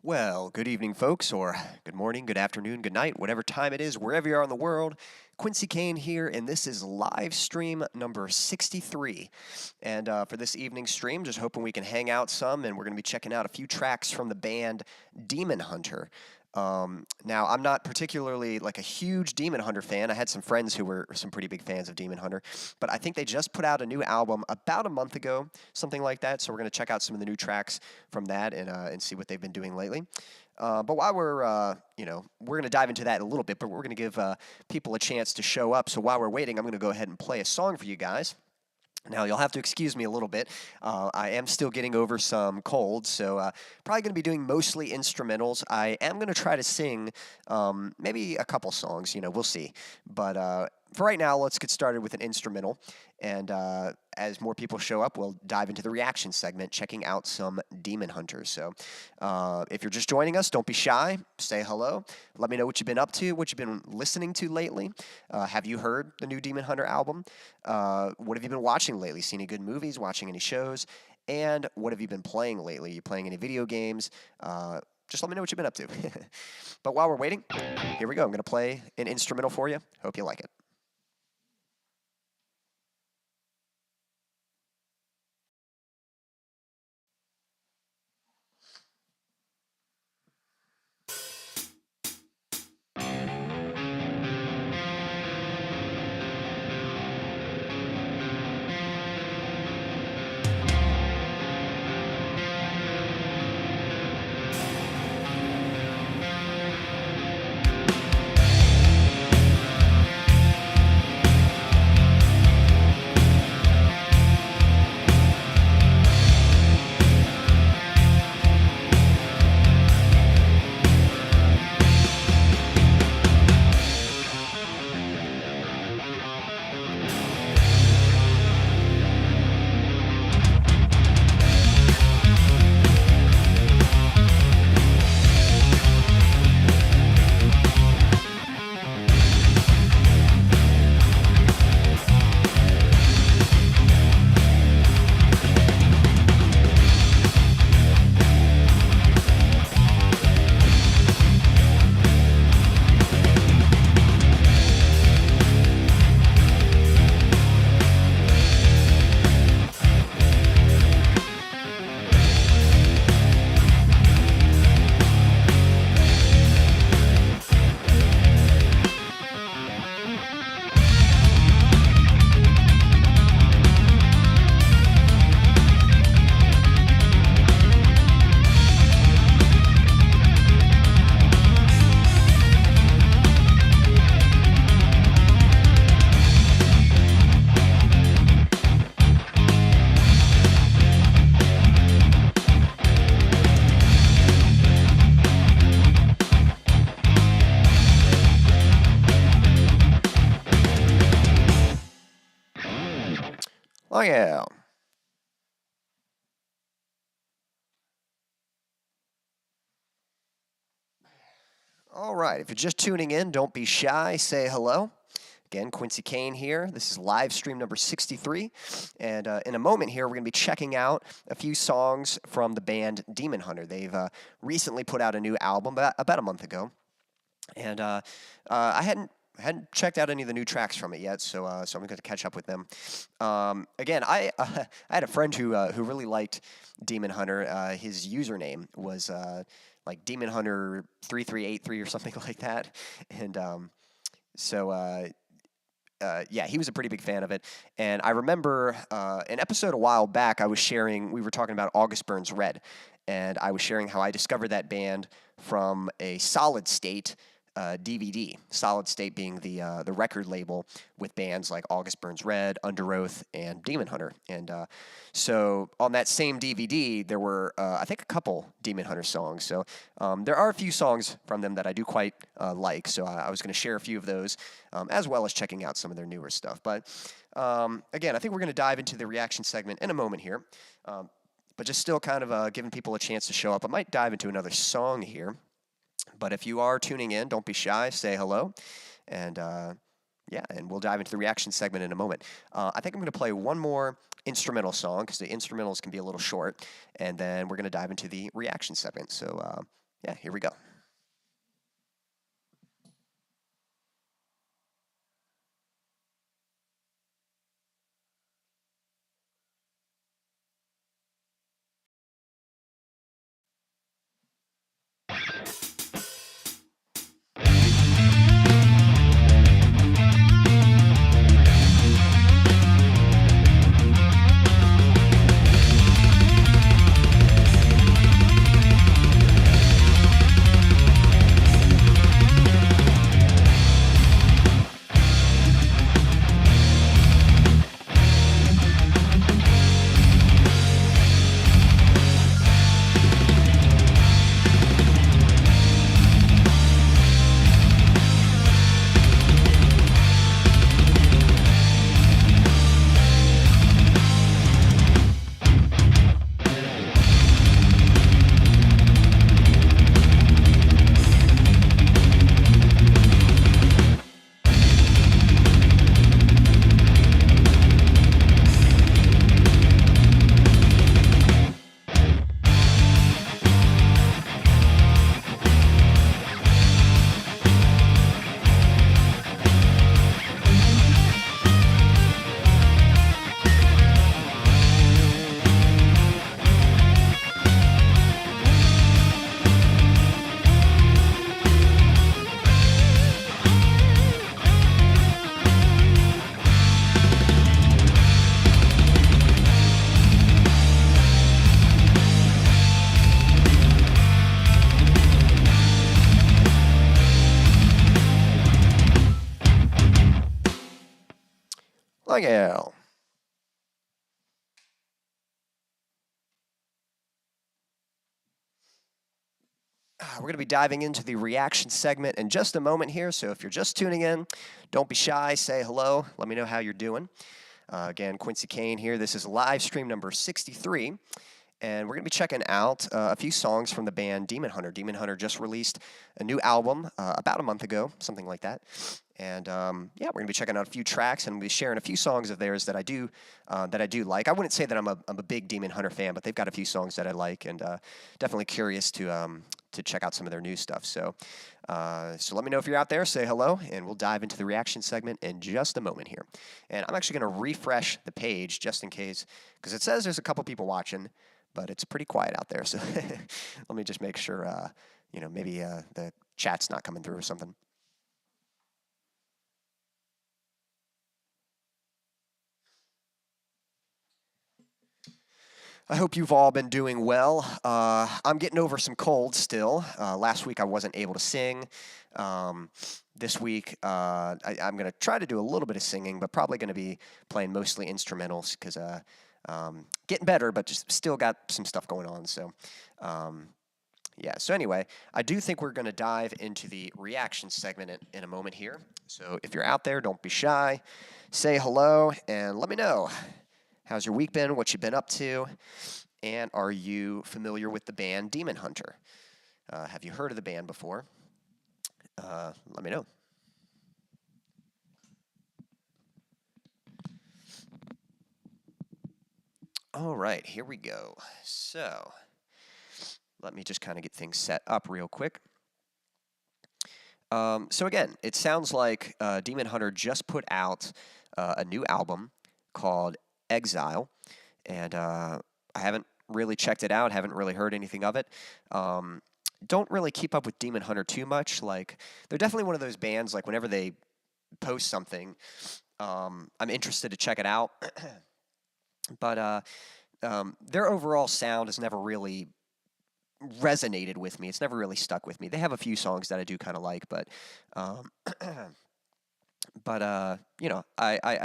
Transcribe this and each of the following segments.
Well, good evening, folks, or good morning, good afternoon, good night, whatever time it is, wherever you are in the world. Quincy Kane here, and this is live stream number 63. And for this evening's stream, just hoping we can hang out some, and we're going to be checking out a few tracks from the band Demon Hunter. Now, I'm not particularly like a huge Demon Hunter fan. I had some friends who were some pretty big fans of Demon Hunter, but I think they just put out a new album about a month ago, something like that. So we're going to check out some of the new tracks from that and see what they've been doing lately. But while we're going to dive into that in a little bit, but we're going to give people a chance to show up. So while we're waiting, I'm going to go ahead and play a song for you guys. Now, you'll have to excuse me a little bit. I am still getting over some colds, so probably going to be doing mostly instrumentals. I am going to try to sing maybe a couple songs, we'll see. But for right now, let's get started with an instrumental. And as more people show up, we'll dive into the reaction segment, checking out some Demon Hunters. So if you're just joining us, don't be shy. Say hello. Let me know what you've been up to, what you've been listening to lately. Have you heard the new Demon Hunter album? What have you been watching lately? Seen any good movies? Watching any shows? And what have you been playing lately? You playing any video games? Just let me know what you've been up to. But while we're waiting, here we go. I'm going to play an instrumental for you. Hope you like it. Oh, yeah. All right. If you're just tuning in, don't be shy. Say hello. Again, Quincy Kane here. This is live stream number 63. And in a moment here, we're going to be checking out a few songs from the band Demon Hunter. They've recently put out a new album about a month ago. And I hadn't checked out any of the new tracks from it yet, so I'm going to catch up with them. Again, I had a friend who really liked Demon Hunter. His username was like Demon Hunter 3383 or something like that, and yeah, he was a pretty big fan of it. And I remember an episode a while back, we were talking about August Burns Red, and I was sharing how I discovered that band from a Solid State DVD. Solid State being the record label with bands like August Burns Red, Under Oath, and Demon Hunter. And so on that same DVD, there were, I think, a couple Demon Hunter songs. So there are a few songs from them that I do quite like. So I was going to share a few of those, as well as checking out some of their newer stuff. But again, I think we're going to dive into the reaction segment in a moment here. But just still kind of giving people a chance to show up. I might dive into another song here. But if you are tuning in, don't be shy. Say hello. And yeah, and we'll dive into the reaction segment in a moment. I think I'm going to play one more instrumental song because the instrumentals can be a little short. And then we're going to dive into the reaction segment. So yeah, here we go. Like hell. We're going to be diving into the reaction segment in just a moment here, so if you're just tuning in, don't be shy, say hello, let me know how you're doing. Again, Quincy Kane here. This is live stream number 63, and we're going to be checking out a few songs from the band Demon Hunter. Demon Hunter just released a new album about a month ago, something like that. And yeah, we're going to be checking out a few tracks, and we'll be sharing a few songs of theirs that I do like. I wouldn't say that I'm a big Demon Hunter fan, but they've got a few songs that I like, and definitely curious to check out some of their new stuff. So let me know if you're out there. Say hello, and we'll dive into the reaction segment in just a moment here. And I'm actually going to refresh the page just in case, because it says there's a couple people watching, but it's pretty quiet out there. So let me just make sure, maybe the chat's not coming through or something. I hope you've all been doing well. I'm getting over some colds still. Last week I wasn't able to sing. This week I'm going to try to do a little bit of singing, but probably going to be playing mostly instrumentals because getting better, but just still got some stuff going on. So yeah, so anyway, I do think we're going to dive into the reaction segment in a moment here. So if you're out there, don't be shy. Say hello and let me know. How's your week been? What you been up to? And are you familiar with the band Demon Hunter? Have you heard of the band before? Let me know. All right, here we go. So let me just kind of get things set up real quick. So again, it sounds like Demon Hunter just put out a new album called Exile, and I haven't really checked it out, haven't really heard anything of it. Don't really keep up with Demon Hunter too much. Like, they're definitely one of those bands, like, whenever they post something, I'm interested to check it out. But their overall sound has never really resonated with me. It's never really stuck with me. They have a few songs that I do kind of like, but I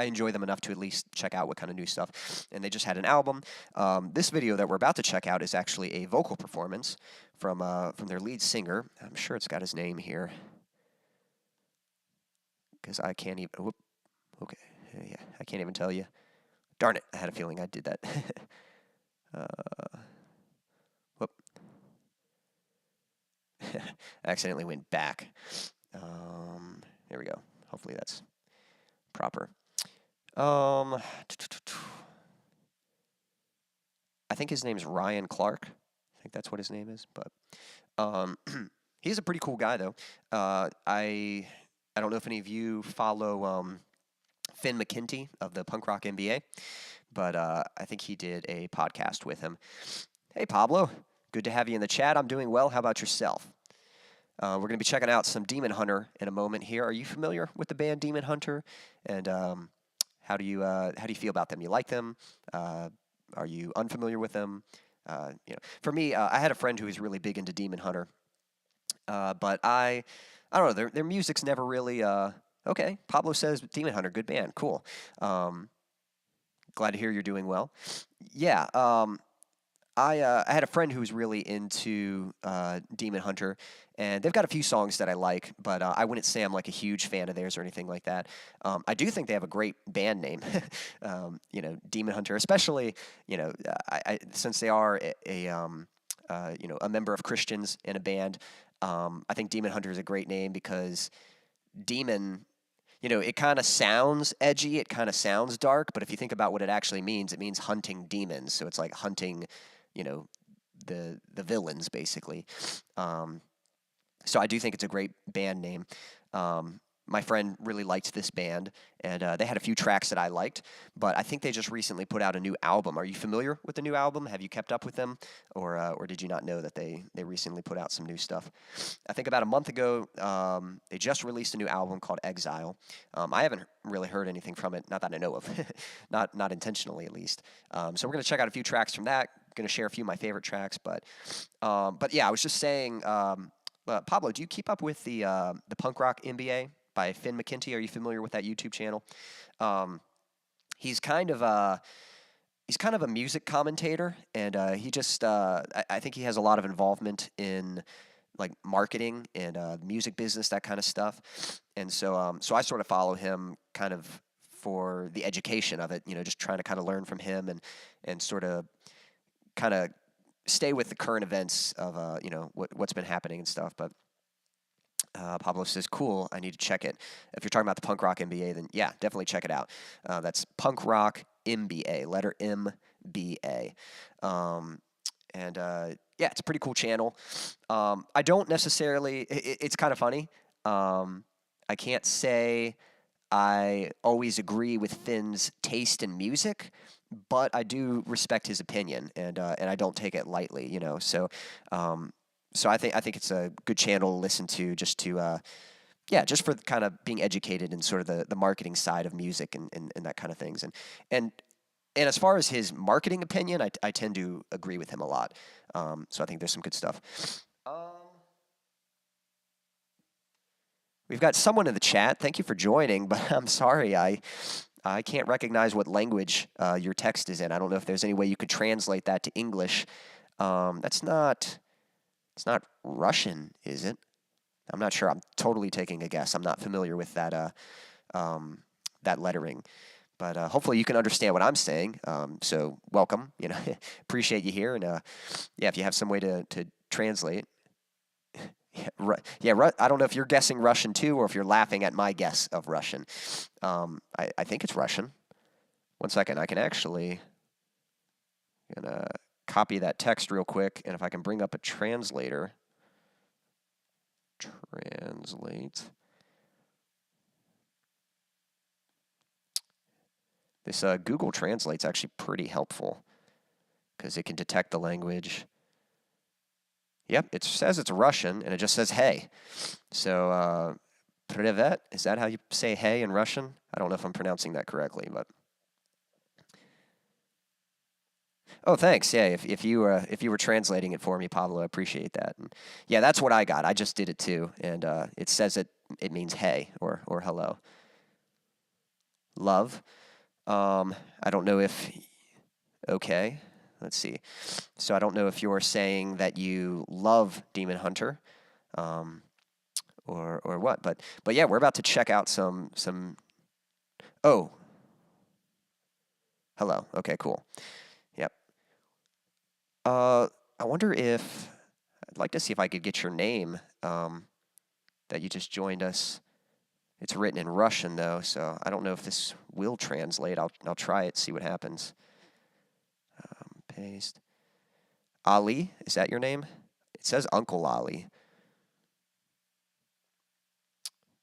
enjoy them enough to at least check out what kind of new stuff. And they just had an album. This video that we're about to check out is actually a vocal performance from their lead singer. I'm sure it's got his name here because I can't even. Whoop, okay, yeah, I can't even tell you. Darn it! I had a feeling I did that. Whoop. I accidentally went back. There we go. Hopefully that's proper. I think his name's Ryan Clark. I think that's what his name is. But he's a pretty cool guy, though. I don't know if any of you follow Finn McKenty of the Punk Rock MBA, but I think he did a podcast with him. Hey, Pablo. Good to have you in the chat. I'm doing well. How about yourself? We're going to be checking out some Demon Hunter in a moment here. Are you familiar with the band Demon Hunter? And how do you feel about them? You like them? Are you unfamiliar with them? For me, I had a friend who was really big into Demon Hunter, but I don't know. Their music's never really. Okay, Pablo says Demon Hunter, good band, cool. Glad to hear you're doing well. Yeah. I had a friend who was really into Demon Hunter, and they've got a few songs that I like, but I wouldn't say I'm like a huge fan of theirs or anything like that. I do think they have a great band name, Demon Hunter, especially since they are a member of Christians in a band. I think Demon Hunter is a great name because demon. It kind of sounds edgy, it kind of sounds dark, but if you think about what it actually means, it means hunting demons. So it's like hunting, the villains, basically. So I do think it's a great band name. My friend really liked this band, and they had a few tracks that I liked, but I think they just recently put out a new album. Are you familiar with the new album? Have you kept up with them, or did you not know that they recently put out some new stuff? I think about a month ago, they just released a new album called Exile. I haven't really heard anything from it, not that I know of, not intentionally at least. So we're going to check out a few tracks from that. Going to share a few of my favorite tracks, but yeah, I was just saying, Pablo, do you keep up with the Punk Rock MBA by Finn McKenty? Are you familiar with that YouTube channel? He's kind of a music commentator, and he just I think he has a lot of involvement in like marketing and music business, that kind of stuff. And so I sort of follow him kind of for the education of it, just trying to kind of learn from him and sort of kind of stay with the current events of what's been happening and stuff. But Pablo says, cool, I need to check it. If you're talking about the Punk Rock MBA, then yeah, definitely check it out. That's Punk Rock MBA, letter MBA. Yeah, it's a pretty cool channel. I don't necessarily, it's kind of funny. I can't say I always agree with Finn's taste in music, but I do respect his opinion, and I don't take it lightly, So, so I think it's a good channel to listen to, just for kind of being educated in sort of the marketing side of music and that kind of things. And as far as his marketing opinion, I tend to agree with him a lot. So I think there's some good stuff. We've got someone in the chat. Thank you for joining, but I'm sorry, I can't recognize what language your text is in. I don't know if there's any way you could translate that to English. It's not Russian, is it? I'm not sure. I'm totally taking a guess. I'm not familiar with that that lettering. But hopefully you can understand what I'm saying. So welcome. Appreciate you here. And yeah, if you have some way to translate. Yeah, I don't know if you're guessing Russian too, or if you're laughing at my guess of Russian. I think it's Russian. One second, I can actually gonna copy that text real quick, and if I can bring up a translator, translate. This Google Translate's actually pretty helpful because it can detect the language. Yep, it says it's Russian, and it just says hey. So, privet, is that how you say hey in Russian? I don't know if I'm pronouncing that correctly, but... Oh, thanks. Yeah, if you were translating it for me, Pablo, I appreciate that. And yeah, that's what I got. I just did it too, and it says it means hey or hello. Love. I don't know if... Okay. Let's see. So I don't know if you're saying that you love Demon Hunter, or what. But yeah, we're about to check out some. Oh. Hello. Okay. Cool. Yep. I wonder if I'd like to see if I could get your name. That you just joined us. It's written in Russian though, so I don't know if this will translate. I'll try it. See what happens. Paste. Ali, is that your name? It says Uncle Ali.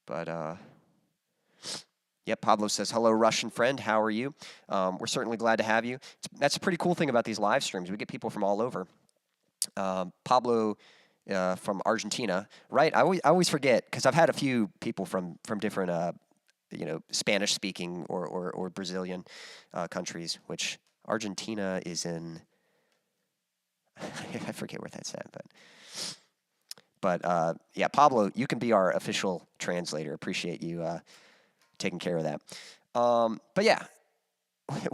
But, yep, Pablo says, hello, Russian friend. How are you? We're certainly glad to have you. That's a pretty cool thing about these live streams. We get people from all over. Pablo from Argentina, right? I always forget, because I've had a few people from different, Spanish-speaking or Brazilian countries, which Argentina is in. I forget where that's at, but yeah, Pablo, you can be our official translator. Appreciate you taking care of that. But yeah,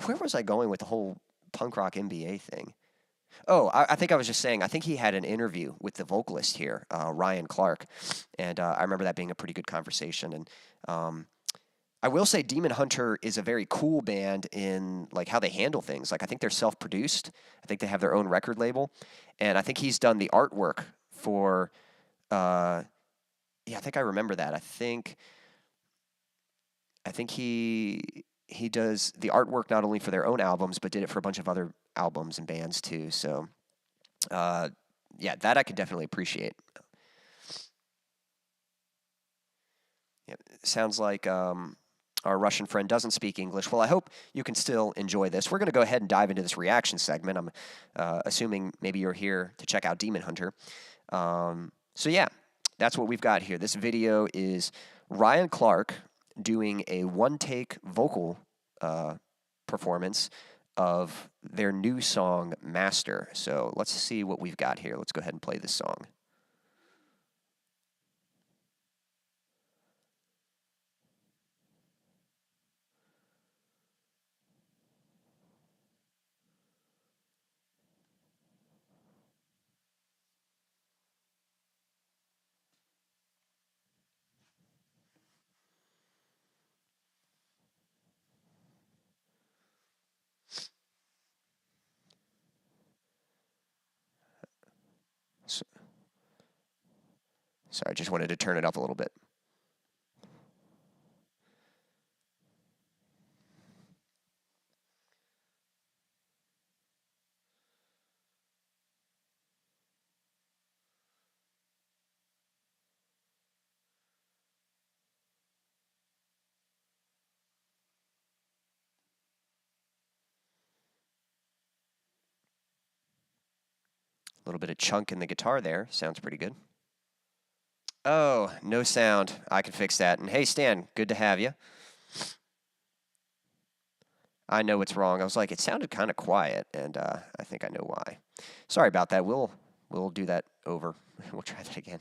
where was I going with the whole punk rock MBA thing? Oh, I think I was just saying, I think he had an interview with the vocalist here, Ryan Clark, and I remember that being a pretty good conversation. And I will say Demon Hunter is a very cool band in like how they handle things. Like I think they're self-produced. I think they have their own record label, and I think he's done the artwork for. Yeah, I think I remember that. I think he does the artwork not only for their own albums, but did it for a bunch of other albums and bands too. So, yeah, that I could definitely appreciate. Yeah, sounds like our Russian friend doesn't speak English. Well, I hope you can still enjoy this. We're going to go ahead and dive into this reaction segment. I'm assuming maybe you're here to check out Demon Hunter. So yeah, that's what we've got here. This video is Ryan Clark doing a one-take vocal performance of their new song, Master. So let's see what we've got here. Let's go ahead and play this song. Sorry, I just wanted to turn it up a little bit. A little bit of chunk in the guitar there. Sounds pretty good. Oh, no sound. I can fix that. And hey, Stan, good to have you. I know what's wrong. I was like, it sounded kind of quiet, and I think I know why. Sorry about that. We'll do that over. We'll try that again.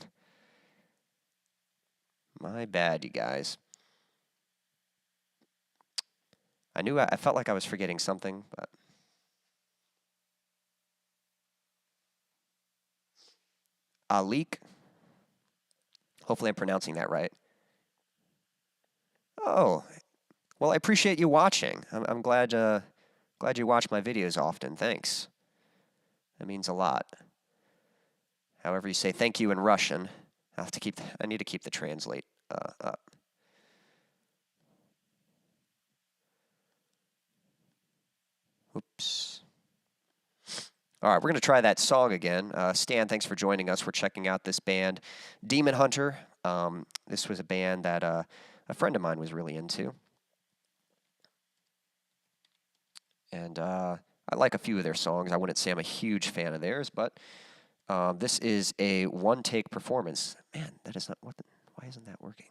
My bad, you guys. I felt like I was forgetting something, but Alik. Hopefully, I'm pronouncing that right. Oh, well, I appreciate you watching. I'm glad you watch my videos often. Thanks. That means a lot. However you say thank you in Russian, I need to keep the translate up. Oops. All right, we're going to try that song again. Stan, thanks for joining us. We're checking out this band, Demon Hunter. This was a band that a friend of mine was really into. And I like a few of their songs. I wouldn't say I'm a huge fan of theirs, but this is a one-take performance. Man, that is not what. Why isn't that working?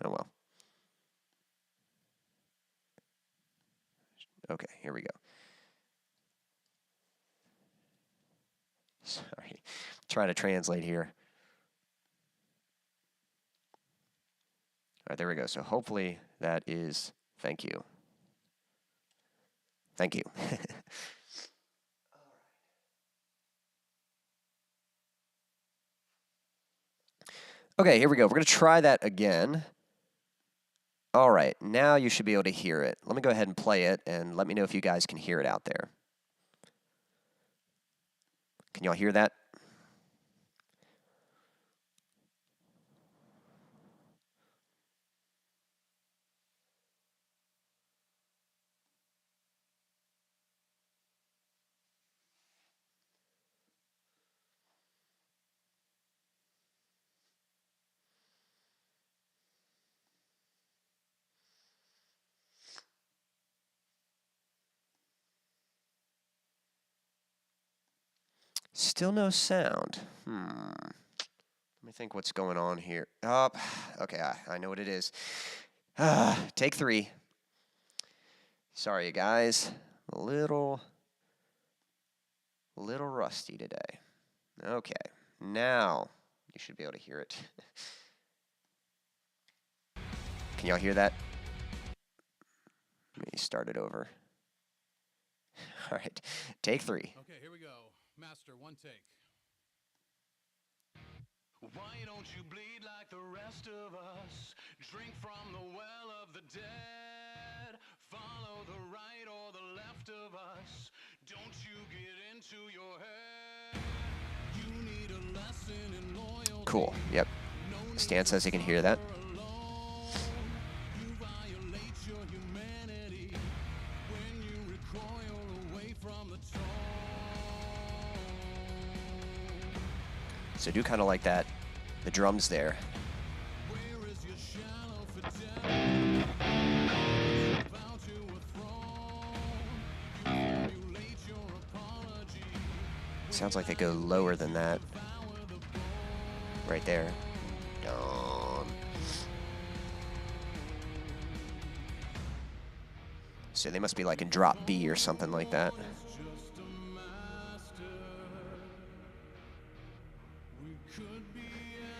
Oh well. Okay, here we go. Sorry, trying to translate here. All right, there we go. So hopefully that is thank you. Thank you. Okay, here we go. We're going to try that again. All right, now you should be able to hear it. Let me go ahead and play it, and let me know if you guys can hear it out there. Can y'all hear that? Still no sound. Let me think what's going on here. Oh, okay, I know what it is. Take 3. Sorry, you guys. A little rusty today. Okay, now you should be able to hear it. Can y'all hear that? Let me start it over. All right, take 3. Okay, here we go. Master, 1 take. Why don't you bleed like the rest of us? Drink from the well of the dead. Follow the right or the left of us. Don't you get into your head. You need a lesson in loyalty. Cool, yep. Stan says he can hear that. You violate your humanity when you recoil away from the throne. So I do kind of like that, the drums there. Where is your shallow fidelity? Vow to a throne. You formulate your apology. Sounds like they go lower than that. Right there. Dun. So they must be like in drop B or something like that. Just a master. We could be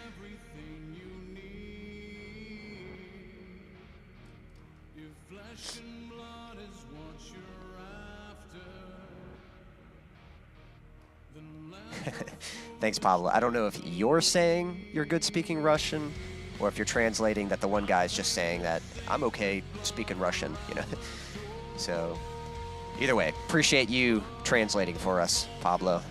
everything you need. If flesh and blood is what you're after, then let the Thanks, Pablo. I don't know if you're saying you're good speaking Russian, or if you're translating that the one guy's just saying that I'm okay speaking Russian, you know. So, either way, appreciate you translating for us, Pablo.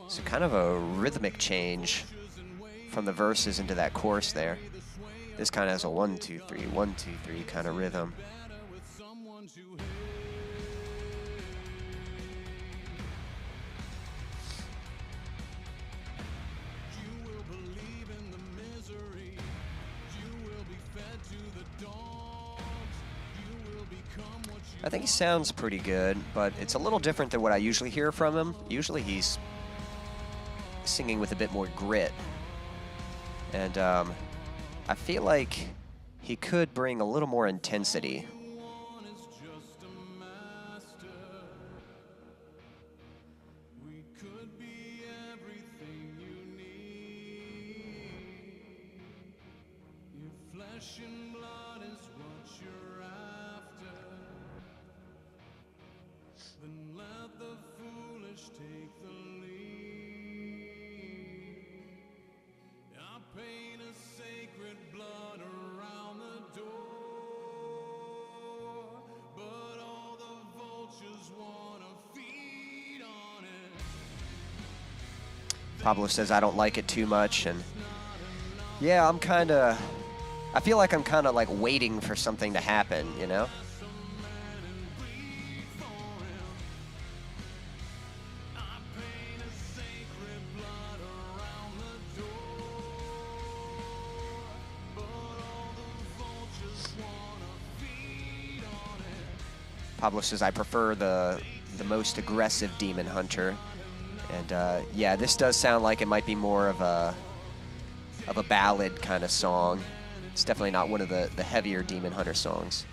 So kind of a rhythmic change from the verses into that chorus there. This kind of has a 1, 2, 3, 1, 2, 3 kind of rhythm. I think he sounds pretty good, but it's a little different than what I usually hear from him. Usually he's singing with a bit more grit. And I feel like he could bring a little more intensity. Pablo says I don't like it too much, and yeah, I feel like I'm kind of like waiting for something to happen, you know? Pablo says I prefer the most aggressive Demon Hunter. And yeah, this does sound like it might be more of a ballad kind of song. It's definitely not one of the heavier Demon Hunter songs.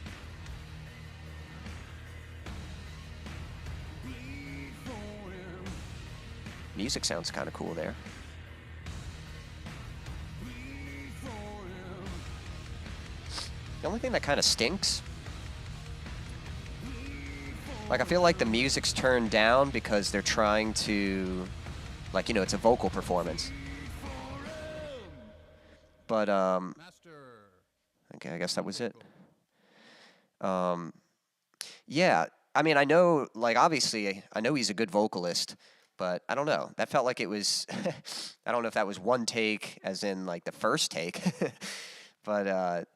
Music sounds kind of cool there. The only thing that kind of stinks, like I feel like the music's turned down because they're trying to, like, you know, it's a vocal performance. But okay, I guess that was it. Yeah, I mean, I know, like, obviously, I know he's a good vocalist, but I don't know. That felt like it was, I don't know if that was one take, as in, like, the first take, but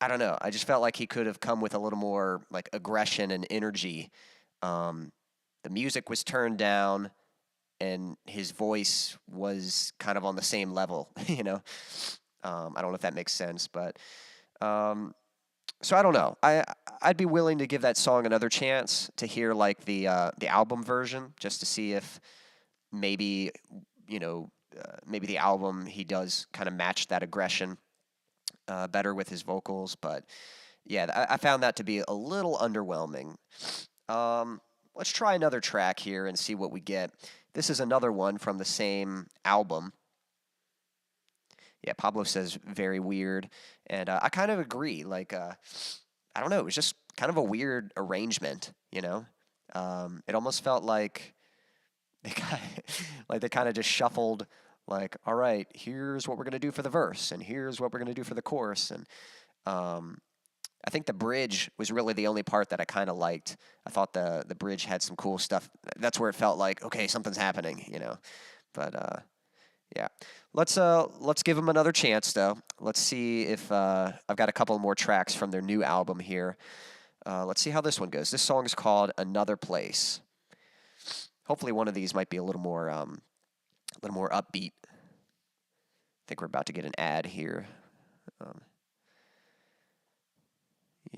I don't know. I just felt like he could have come with a little more, like, aggression and energy the music was turned down and his voice was kind of on the same level, you know. I don't know if that makes sense, but so I don't know. I'd be willing to give that song another chance to hear like the album version, just to see if maybe maybe the album he does kind of match that aggression better with his vocals. But yeah, I found that to be a little underwhelming. Let's try another track here and see what we get. This is another one from the same album. Yeah, Pablo says very weird, and I kind of agree. Like, I don't know, it was just kind of a weird arrangement, you know? It almost felt like they kind of just shuffled, like, all right, here's what we're going to do for the verse, and here's what we're going to do for the chorus, and I think the bridge was really the only part that I kind of liked. I thought the bridge had some cool stuff. That's where it felt like, okay, something's happening, you know? But, yeah, let's give them another chance, though. Let's see if I've got a couple more tracks from their new album here. Let's see how this one goes. This song is called "Another Place." Hopefully, one of these might be a little more upbeat. I think we're about to get an ad here.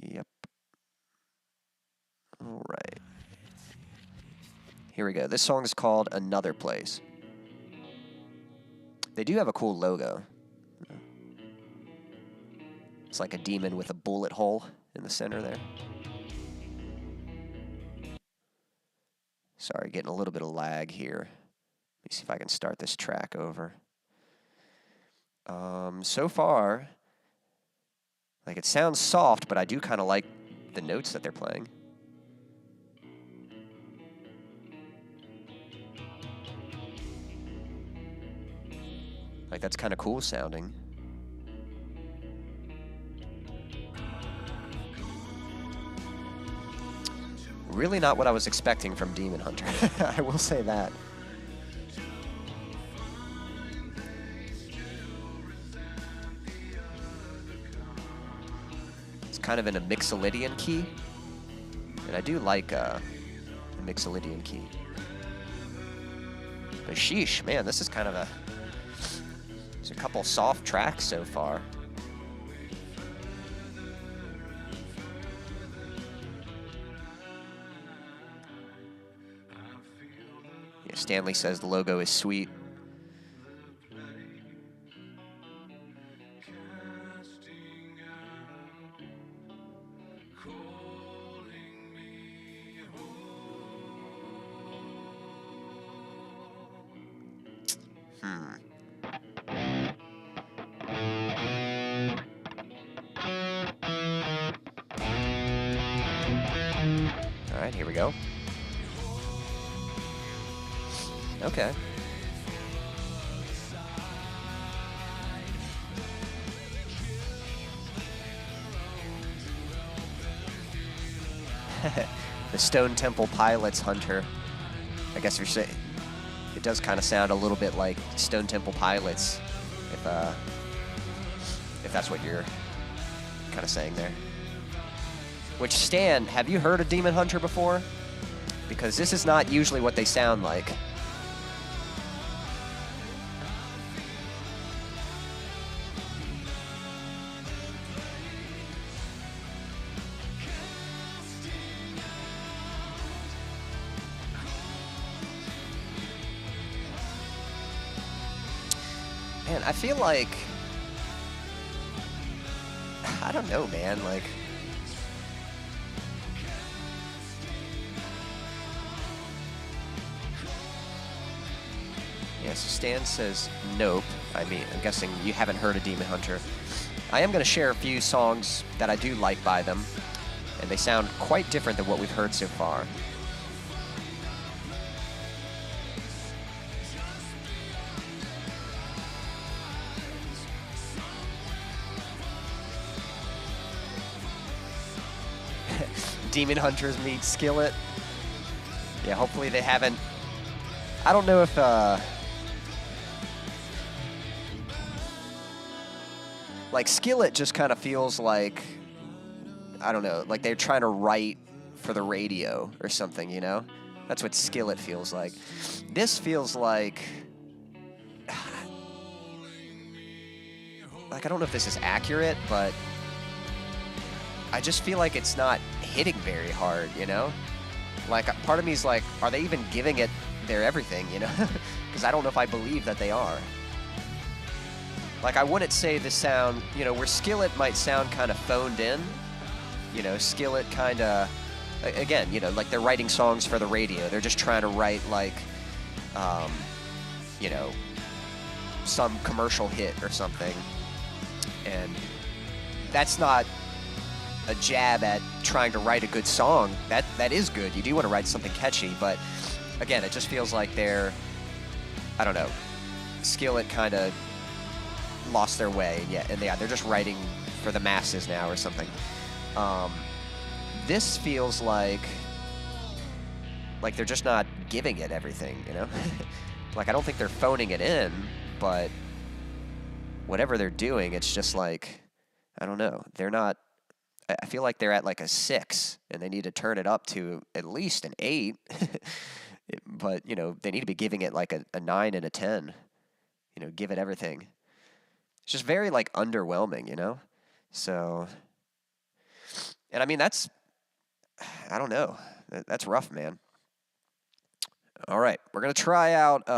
Yep. All right. Here we go. This song is called "Another Place." They do have a cool logo. It's like a demon with a bullet hole in the center there. Sorry, getting a little bit of lag here. Let me see if I can start this track over. So far, like, it sounds soft, but I do kind of like the notes that they're playing. Like, that's kind of cool sounding. Really not what I was expecting from Demon Hunter. I will say that. It's kind of in a Mixolydian key. And I do like a Mixolydian key. But sheesh, man, this is kind of there's a couple soft tracks so far. Yeah, Stanley says the logo is sweet. All right, here we go. Okay. The Stone Temple Pilots Hunter. I guess you're saying it does kind of sound a little bit like Stone Temple Pilots, if that's what you're kind of saying there. Which, Stan, have you heard of Demon Hunter before? Because this is not usually what they sound like. Man, I feel like, I don't know, man, like, yeah, so Stan says nope. I mean, I'm guessing you haven't heard of Demon Hunter. I am going to share a few songs that I do like by them, and they sound quite different than what we've heard so far. Demon Hunters meet Skillet. Yeah, hopefully they haven't. I don't know if like Skillet just kind of feels like, I don't know, like they're trying to write for the radio or something, you know? That's what Skillet feels like. This feels like I don't know if this is accurate, but I just feel like it's not hitting very hard, you know? Like, part of me is like, are they even giving it their everything, you know? Because I don't know if I believe that they are. Like, I wouldn't say the sound, you know, where Skillet might sound kind of phoned in, you know, Skillet kind of, again, you know, like they're writing songs for the radio. They're just trying to write, like, you know, some commercial hit or something. And that's not a jab at trying to write a good song. That is good. You do want to write something catchy, but again, it just feels like they're, I don't know, Skillet kind of lost their way, and they're just writing for the masses now or something. This feels like they're just not giving it everything, you know? Like, I don't think they're phoning it in, but whatever they're doing, it's just like, I don't know. They're not, I feel like they're at like a 6, and they need to turn it up to at least an 8. But, you know, they need to be giving it like a 9 and a 10. You know, give it everything. It's just very, like, underwhelming, you know? So, and I mean, that's, I don't know. That's rough, man. All right, we're going to try out,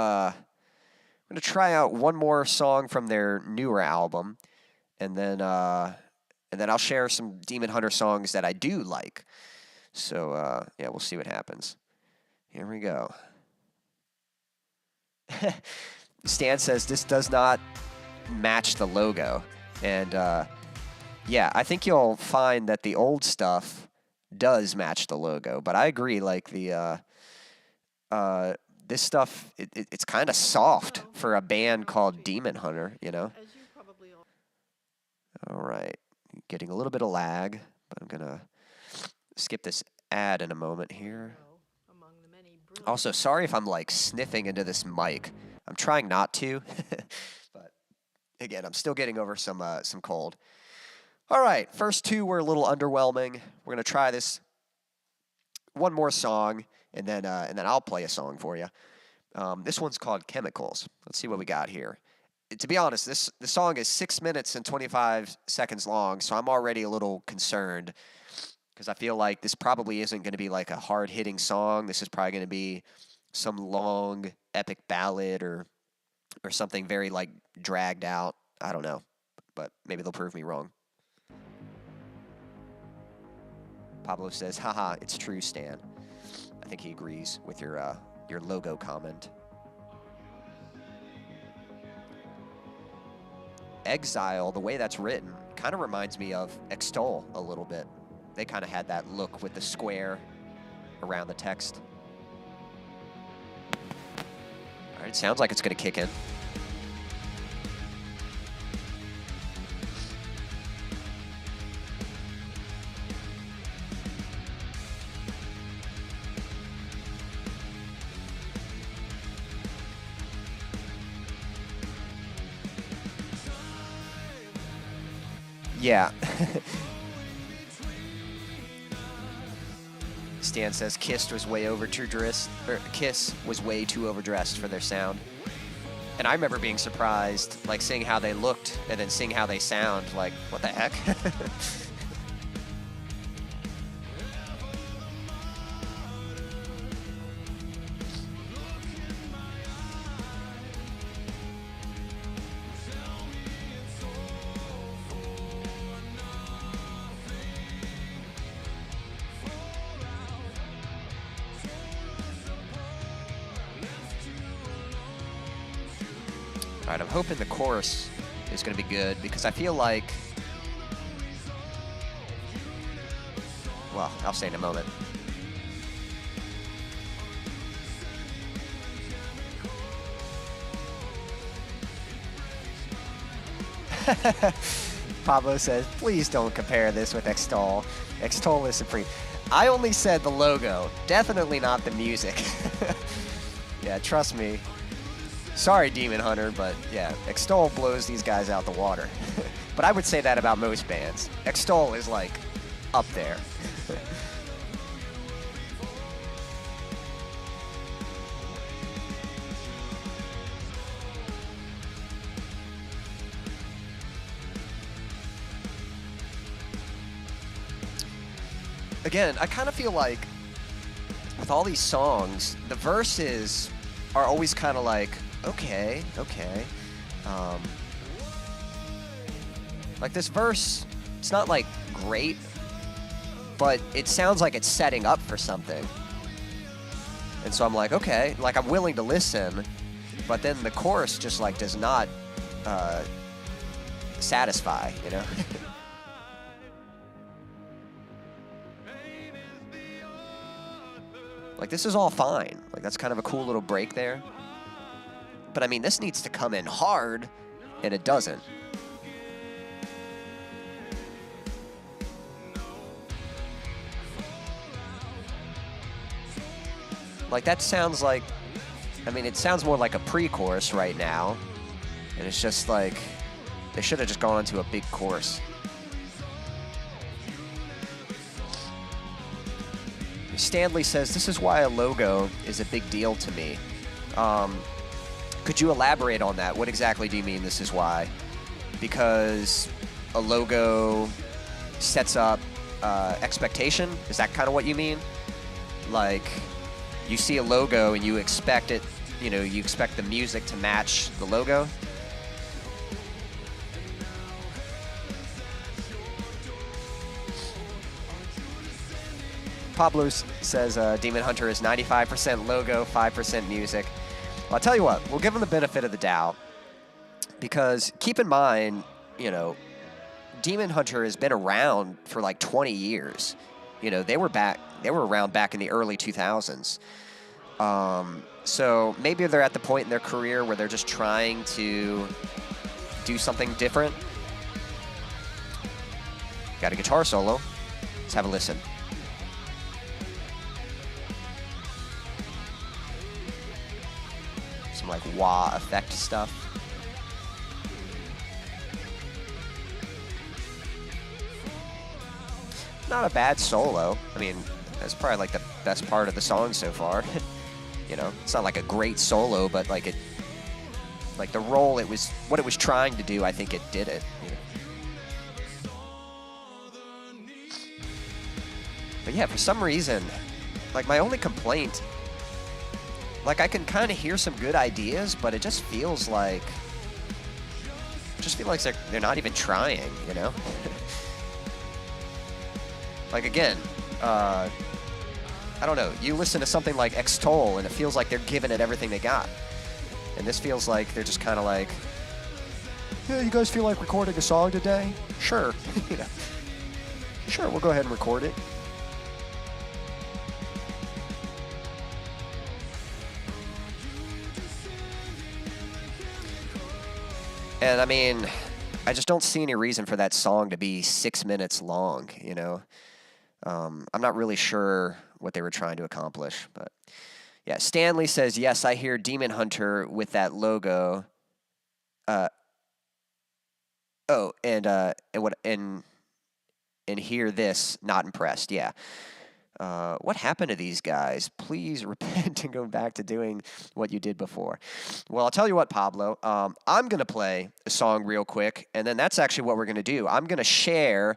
one more song from their newer album, and then I'll share some Demon Hunter songs that I do like. So, yeah, we'll see what happens. Here we go. Stan says this does not match the logo. And, yeah, I think you'll find that the old stuff does match the logo. But I agree, like, this stuff, it's kind of soft for a band called Demon Hunter, you know? All right. Getting a little bit of lag, but I'm going to skip this ad in a moment here. Also, sorry if I'm, like, sniffing into this mic. I'm trying not to, but again, I'm still getting over some cold. All right, first two were a little underwhelming. We're going to try this one more song, and then I'll play a song for you. This one's called Chemicals. Let's see what we got here. To be honest, the song is 6 minutes and 25 seconds long, so I'm already a little concerned because I feel like this probably isn't going to be like a hard-hitting song. This is probably going to be some long, epic ballad or something very, like, dragged out. I don't know, but maybe they'll prove me wrong. Pablo says, haha, it's true, Stan. I think he agrees with your logo comment. Exile, the way that's written, kind of reminds me of Extol a little bit. They kind of had that look with the square around the text. All right, sounds like it's going to kick in. Yeah. Stan says Kiss was way overdressed for their sound. And I remember being surprised, like, seeing how they looked and then seeing how they sound. Like, what the heck? All right, I'm hoping the chorus is going to be good because I feel like, well, I'll say in a moment. Pablo says, please don't compare this with Extol. Extol is supreme. I only said the logo, definitely not the music. Yeah, trust me. Sorry, Demon Hunter, but yeah, Extol blows these guys out the water. But I would say that about most bands. Extol is, like, up there. again, I kind of feel like with all these songs, the verses are always kind of like, okay. Like this verse, it's not like great, but it sounds like it's setting up for something. And so I'm like, okay, like I'm willing to listen, but then the chorus just like does not satisfy, you know? Like this is all fine. Like that's kind of a cool little break there. But I mean, this needs to come in hard, and it doesn't. Like that sounds like, I mean, it sounds more like a pre-chorus right now. And it's just like, they should have just gone into a big chorus. Stanley says, this is why a logo is a big deal to me. Could you elaborate on that? What exactly do you mean this is why? Because a logo sets up expectation? Is that kind of what you mean? Like, you see a logo and you expect it, you know, you expect the music to match the logo? Pablo says Demon Hunter is 95% logo, 5% music. Well, I'll tell you what, we'll give him the benefit of the doubt, because keep in mind, you know, Demon Hunter has been around for like 20 years. You know, they were around back in the early 2000s. So maybe they're at the point in their career where they're just trying to do something different. Got a guitar solo. Let's have a listen. Some like wah effect stuff. Not a bad solo. I mean, that's probably like the best part of the song so far. You know, it's not like a great solo, but like the role it was, what it was trying to do, I think it did it. You know? But yeah, for some reason, like my only complaint, like I can kind of hear some good ideas, but it just feels like, they're not even trying, you know? Like again, I don't know, you listen to something like X-Toll and it feels like they're giving it everything they got. And this feels like they're just kind of like, yeah, you guys feel like recording a song today? Sure. You know, sure, we'll go ahead and record it. And I mean, I just don't see any reason for that song to be 6 minutes long, you know? I'm not really sure what they were trying to accomplish, but yeah. Stanley says, yes, I hear Demon Hunter with that logo. And hear this, not impressed. Yeah. What happened to these guys? Please repent and go back to doing what you did before. Well, I'll tell you what, Pablo. I'm going to play a song real quick, and then that's actually what we're going to do. I'm going to share,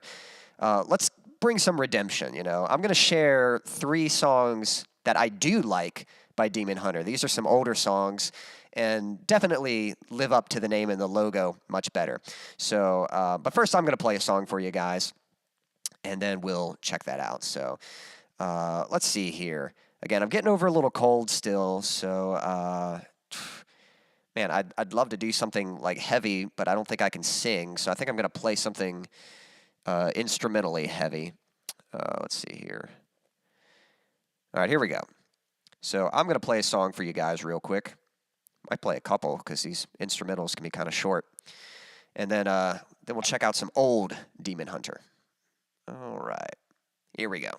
let's bring some redemption, you know. I'm going to share 3 songs that I do like by Demon Hunter. These are some older songs, and definitely live up to the name and the logo much better. So, but first I'm going to play a song for you guys, and then we'll check that out. So, let's see here. Again, I'm getting over a little cold still, so, man, I'd love to do something like heavy, but I don't think I can sing, so I think I'm going to play something instrumentally heavy. Let's see here. All right, here we go. So I'm going to play a song for you guys real quick. Might play a couple because these instrumentals can be kind of short. And then we'll check out some old Demon Hunter. All right, here we go.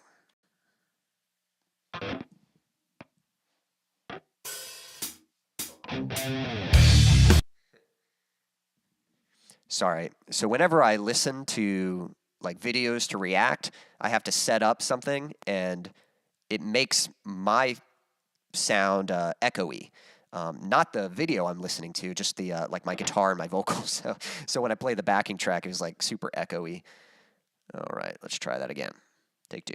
Sorry. So whenever I listen to like videos to react, I have to set up something, and it makes my sound echoey. Not the video I'm listening to, just the like my guitar and my vocals. So when I play the backing track, it was like super echoey. All right, let's try that again. Take 2.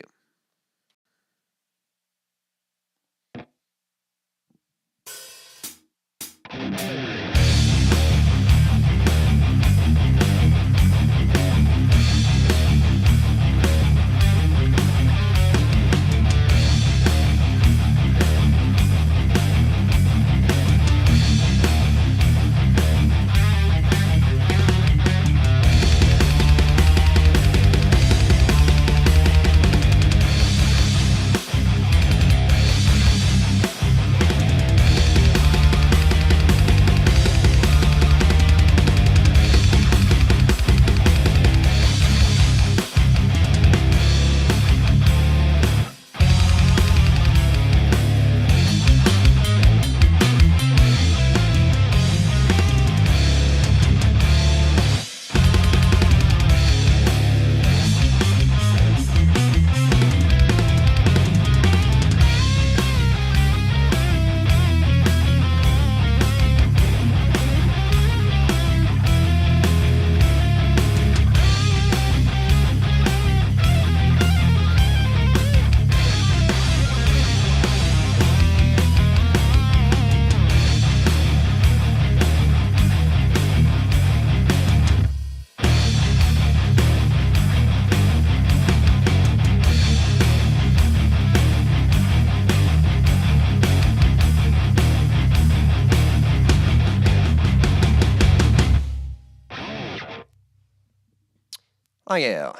Oh, yeah.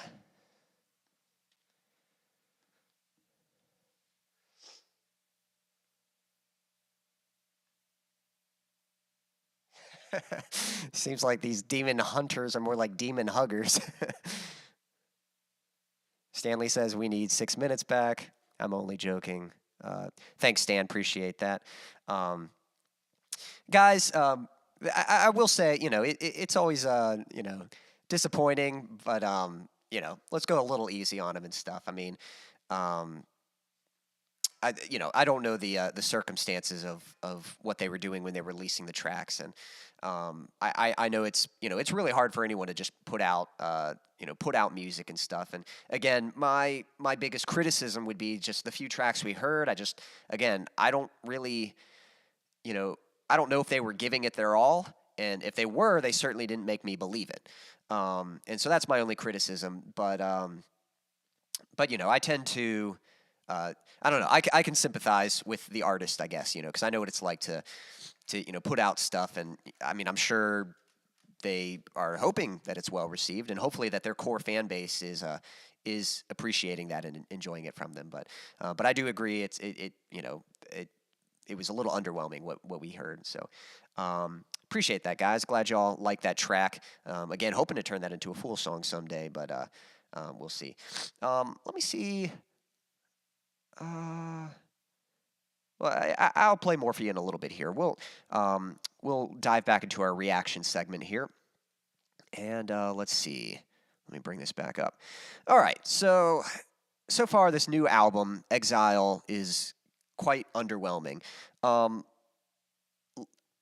Seems like these demon hunters are more like demon huggers. Stanley says we need 6 minutes back. I'm only joking. Thanks, Stan. Appreciate that. Guys, I will say, it's always, disappointing, but, let's go a little easy on him and stuff. I mean, I don't know the circumstances of what they were doing when they were releasing the tracks, and I know it's really hard for anyone to just put out music and stuff. And again, my biggest criticism would be just the few tracks we heard. I don't really, I don't know if they were giving it their all, and if they were, they certainly didn't make me believe it. And so that's my only criticism. But I tend to. I don't know. I can sympathize with the artist, I guess, because I know what it's like to put out stuff, and I mean, I'm sure they are hoping that it's well received, and hopefully that their core fan base is appreciating that and enjoying it from them. But I do agree, it was a little underwhelming what we heard. So appreciate that, guys. Glad y'all like that track. Again, hoping to turn that into a full song someday, but we'll see. Let me see. Well, I'll play more for you in a little bit here. We'll dive back into our reaction segment here, and let's see. Let me bring this back up. All right, so far this new album, Exile, is quite underwhelming.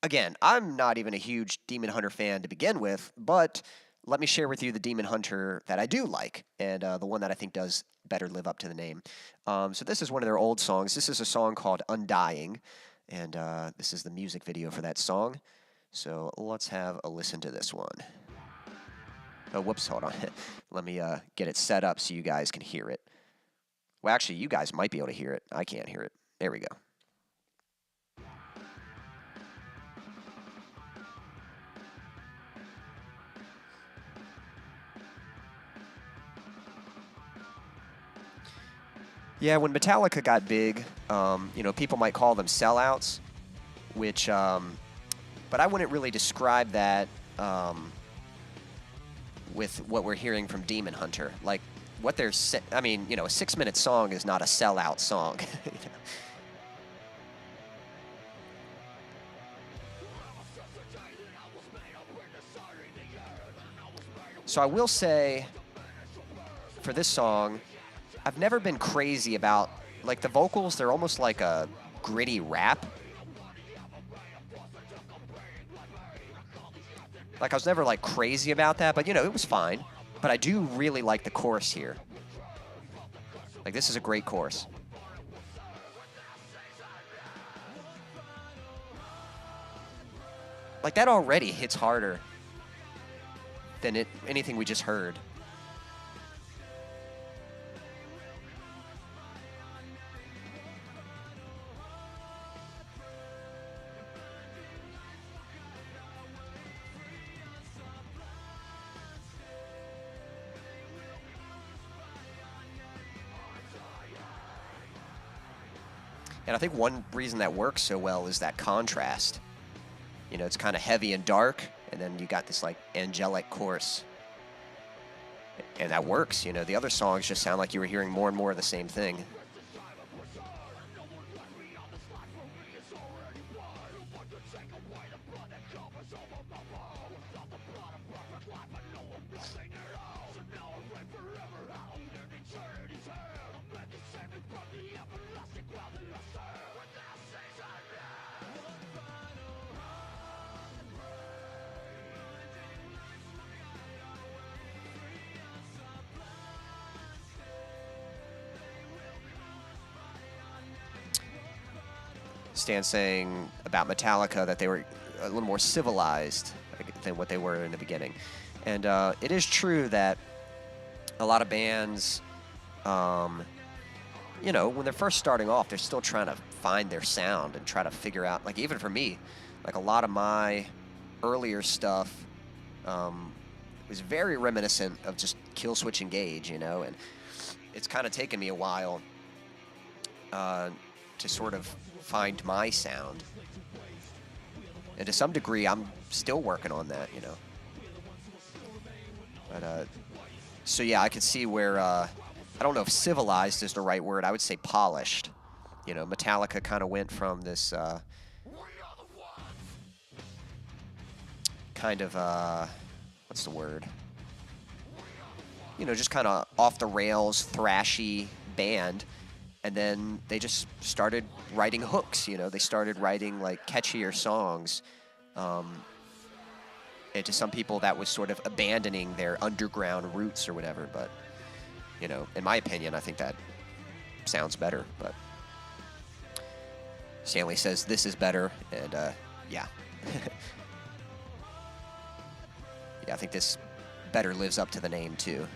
Again, I'm not even a huge Demon Hunter fan to begin with, but let me share with you the Demon Hunter that I do like, and the one that I think does better live up to the name. So this is one of their old songs. This is a song called Undying, and this is the music video for that song. So let's have a listen to this one. Oh, whoops, hold on. Let me get it set up so you guys can hear it. Well, actually, you guys might be able to hear it. I can't hear it. There we go. Yeah, when Metallica got big, people might call them sellouts, which, but I wouldn't really describe that with what we're hearing from Demon Hunter. Like, what they're, a 6-minute song is not a sellout song. So I will say, for this song, I've never been crazy about, like, the vocals. They're almost like a gritty rap. Like, I was never, like, crazy about that, but, it was fine. But I do really like the chorus here. Like, this is a great chorus. Like, that already hits harder than anything we just heard. And I think one reason that works so well is that contrast. It's kind of heavy and dark, and then you got this, like, angelic chorus. And that works, The other songs just sound like you were hearing more and more of the same thing. Stan saying about Metallica that they were a little more civilized than what they were in the beginning. And it is true that a lot of bands, when they're first starting off, they're still trying to find their sound and try to figure out, like, even for me, like, a lot of my earlier stuff was very reminiscent of just kill switch engage, you know, and it's kind of taken me a while to sort of find my sound. And to some degree, I'm still working on that, you know. But, so yeah, I could see where, I don't know if civilized is the right word. I would say polished. You know, Metallica kind of went from this kind of, what's the word? You know, just kind of off the rails, thrashy band. And then they just started writing hooks, you know. They started writing, like, catchier songs. And to some people, that was sort of abandoning their underground roots or whatever. But, you know, in my opinion, I think that sounds better. But Stanley says this is better, and, yeah. Yeah, I think this better lives up to the name, too.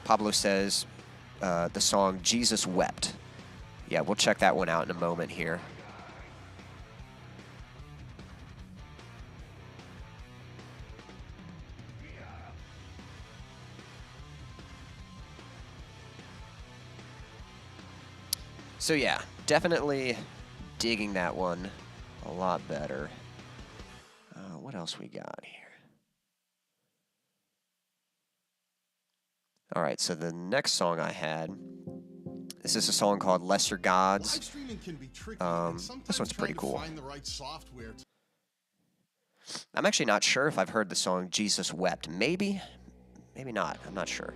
Pablo says the song Jesus Wept. Yeah, we'll check that one out in a moment here. So yeah, definitely digging that one a lot better. What else we got here? All right, so the next song I had, this is a song called Lesser Gods. This one's pretty cool. I'm actually not sure if I've heard the song Jesus Wept. Maybe, maybe not. I'm not sure.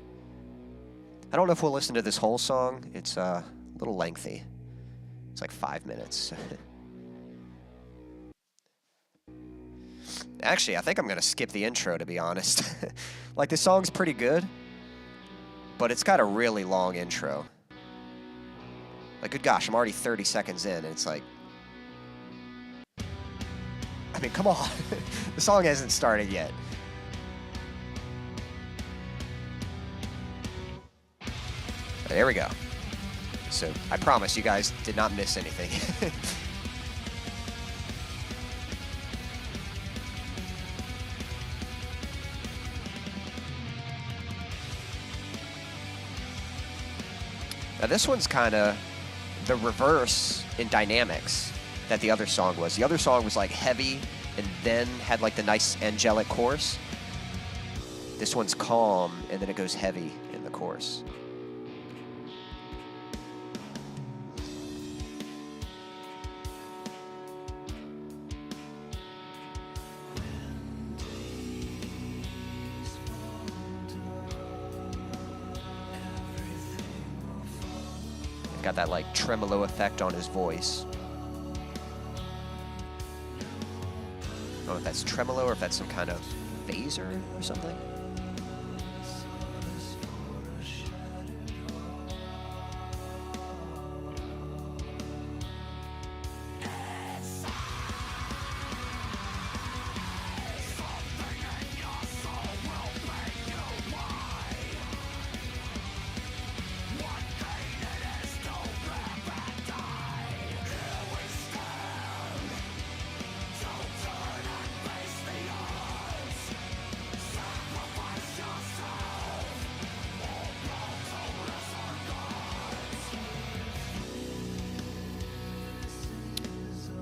I don't know if we'll listen to this whole song. It's a little lengthy. It's like 5 minutes. Actually, I think I'm going to skip the intro, to be honest. Like, the song's pretty good, but it's got a really long intro. Like, good gosh, I'm already 30 seconds in, and it's like... I mean, come on. The song hasn't started yet. There we go. So, I promise you guys did not miss anything. Now this one's kind of the reverse in dynamics that the other song was. The other song was like heavy and then had like the nice angelic chorus. This one's calm and then it goes heavy in the chorus. Got that like tremolo effect on his voice. I don't know if that's tremolo or if that's some kind of phaser or something.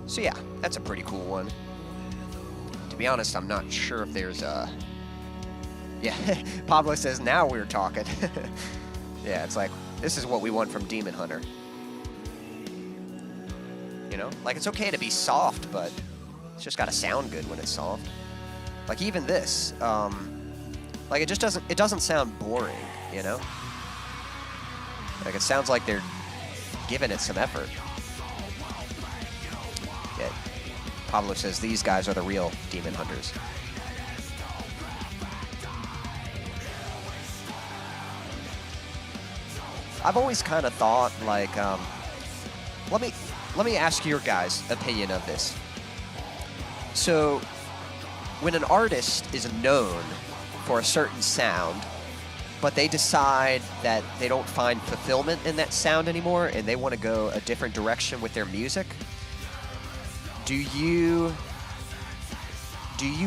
So yeah, that's a pretty cool one. To be honest, I'm not sure if there's a... Yeah, Pablo says, now we're talking. Yeah, it's like, this is what we want from Demon Hunter. You know? Like, it's okay to be soft, but it's just gotta sound good when it's soft. Like, even this, like, it just doesn't sound boring, you know? Like, it sounds like they're giving it some effort. Yeah. Pablo says these guys are the real Demon Hunters. I've always kind of thought, like, let me ask your guys' opinion of this. So, when an artist is known for a certain sound, but they decide that they don't find fulfillment in that sound anymore and they want to go a different direction with their music, Do you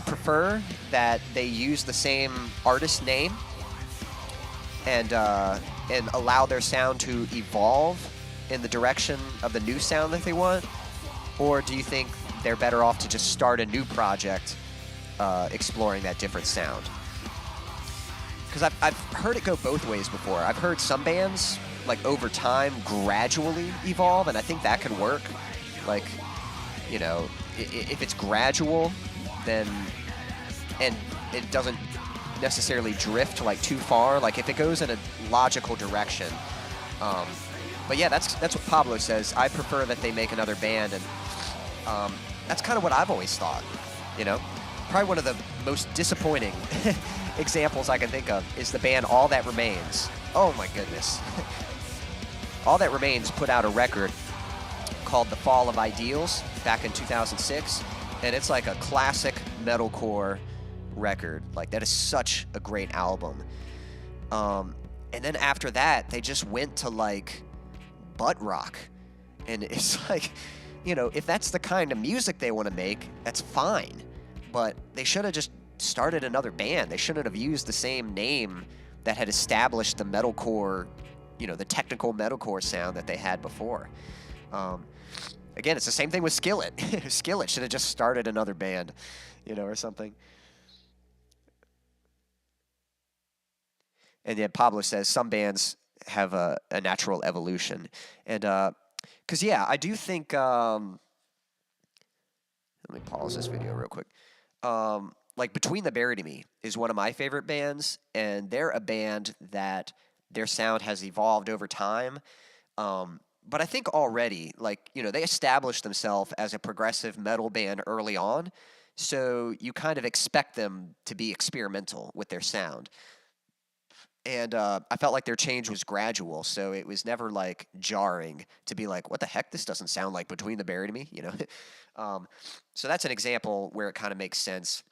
prefer that they use the same artist name and allow their sound to evolve in the direction of the new sound that they want? Or do you think they're better off to just start a new project exploring that different sound? Because I've heard it go both ways before. I've heard some bands, like, over time gradually evolve, and I think that could work. Like, you know, if it's gradual, then, and it doesn't necessarily drift, like, too far, like, if it goes in a logical direction. But yeah, that's what Pablo says. I prefer that they make another band, and that's kind of what I've always thought, you know? Probably one of the most disappointing examples I can think of is the band All That Remains. Oh my goodness. All That Remains put out a record called The Fall of Ideals back in 2006, and it's like a classic metalcore record. Like, that is such a great album. And then after that, they just went to, like, butt rock. And it's like, you know, if that's the kind of music they want to make, that's fine. But they should have just started another band. They shouldn't have used the same name that had established the metalcore, you know, the technical metalcore sound that they had before. Again, it's the same thing with Skillet. Skillet should have just started another band, you know, or something. And then Pablo says some bands have a natural evolution. And, because, yeah, I do think, let me pause this video real quick. Like, Between the Buried and Me is one of my favorite bands, and they're a band that their sound has evolved over time. But I think already, like, you know, they established themselves as a progressive metal band early on, so you kind of expect them to be experimental with their sound. And I felt like their change was gradual, so it was never, like, jarring to be like, what the heck, this doesn't sound like Between the Buried and Me, you know? So that's an example where it kind of makes sense.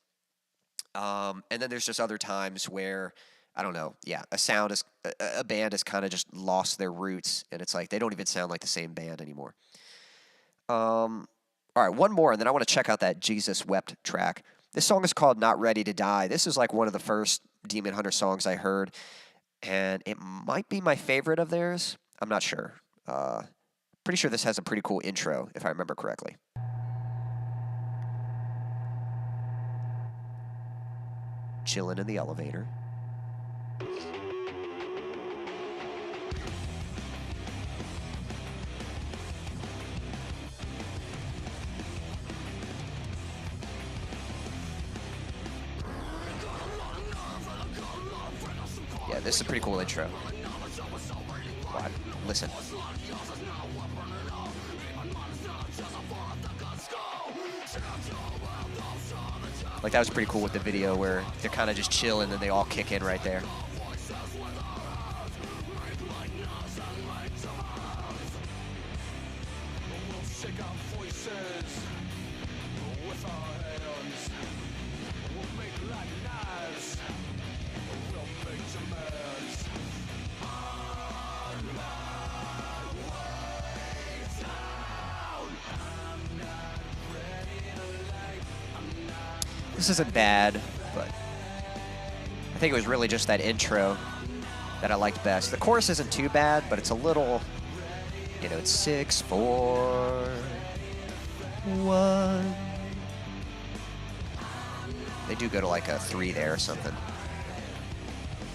And then there's just other times where, I don't know, yeah, a band has kind of just lost their roots, and it's like they don't even sound like the same band anymore. All right, one more, and then I want to check out that Jesus Wept track. This song is called Not Ready to Die. This is like one of the first Demon Hunter songs I heard, and it might be my favorite of theirs. I'm not sure. Pretty sure this has a pretty cool intro, if I remember correctly. Chilling in the elevator. Yeah, this is a pretty cool intro. What? Listen. Like, that was pretty cool with the video where they're kind of just chilling and they all kick in right there. This isn't bad, but I think it was really just that intro that I liked best. The chorus isn't too bad, but it's a little, you know, it's 6, 4, 1. They do go to like a 3 there or something.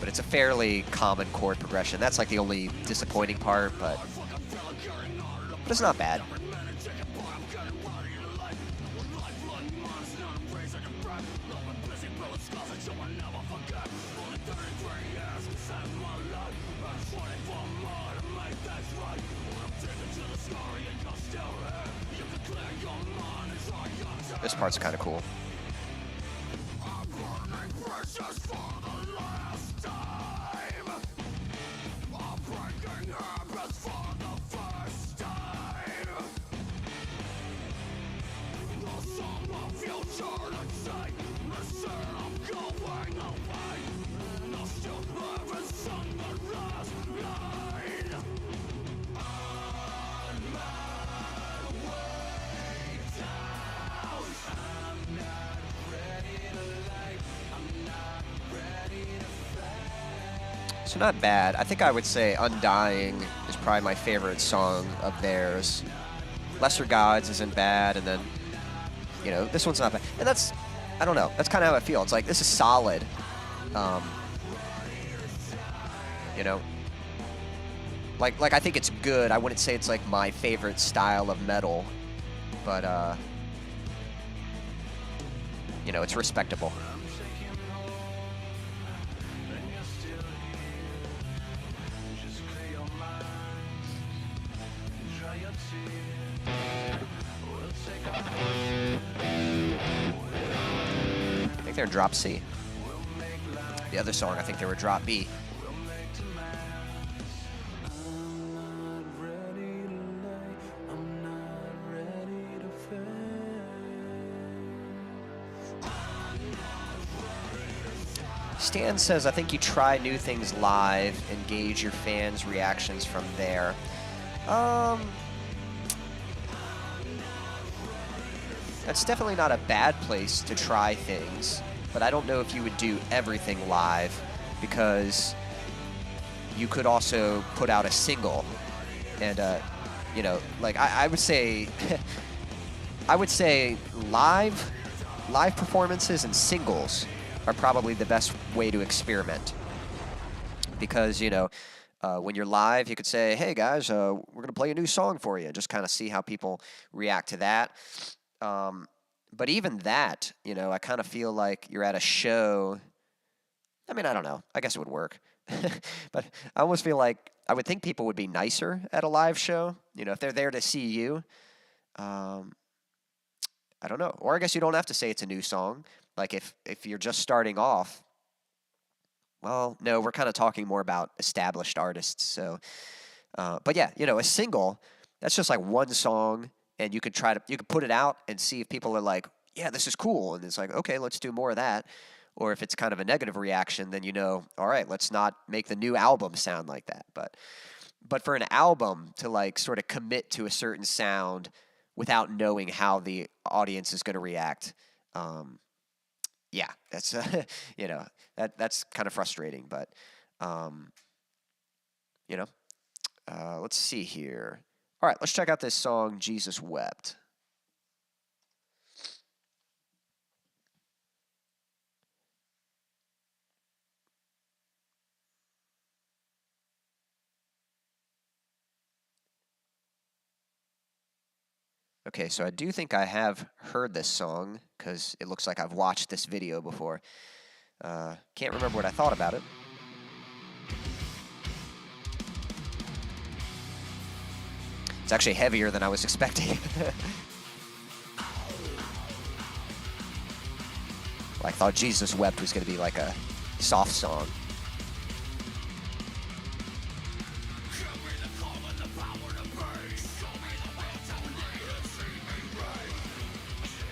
But it's a fairly common chord progression. That's like the only disappointing part, but it's not bad. This part's kind of cool. So not bad. I think I would say Undying is probably my favorite song of theirs. Lesser Gods isn't bad, and then, you know, this one's not bad. And that's, I don't know, that's kind of how I feel. It's like, this is solid. You know, like I think it's good. I wouldn't say it's like my favorite style of metal, but you know, it's respectable. I think they're in drop C. The other song, I think they were drop B. Stan says, I think you try new things live and gauge your fans' reactions from there. That's definitely not a bad place to try things, but I don't know if you would do everything live, because you could also put out a single, and you know, like I would say, I would say live performances and singles are probably the best way to experiment, because, you know, when you're live, you could say, hey guys, we're gonna play a new song for you, just kind of see how people react to that. But even that, you know, I kind of feel like you're at a show. I mean, I don't know, I guess it would work. But I almost feel like I would think people would be nicer at a live show, you know, if they're there to see you. I don't know. Or I guess you don't have to say it's a new song. Like if you're just starting off, well, no, we're kind of talking more about established artists. So, but yeah, you know, a single, that's just like one song, and you could put it out and see if people are like, yeah, this is cool. And it's like, okay, let's do more of that. Or if it's kind of a negative reaction, then, you know, all right, let's not make the new album sound like that. But for an album to like sort of commit to a certain sound without knowing how the audience is going to react, yeah, that's you know, that's kind of frustrating. But you know, let's see here. All right, let's check out this song, Jesus Wept. Okay, so I do think I have heard this song, because it looks like I've watched this video before. Can't remember what I thought about it. It's actually heavier than I was expecting. I thought Jesus Wept was going to be like a soft song.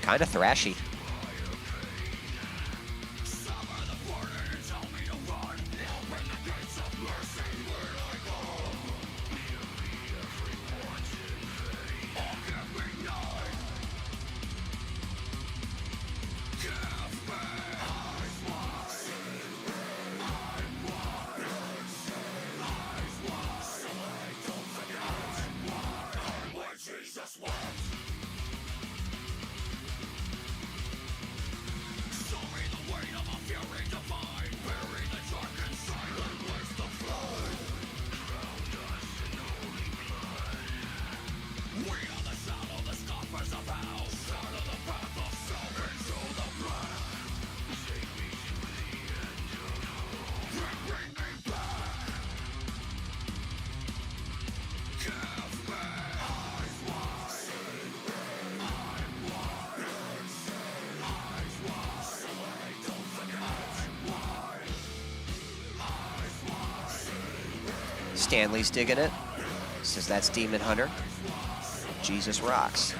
Kind of thrashy. Stanley's digging it. Says that's Demon Hunter. Jesus rocks.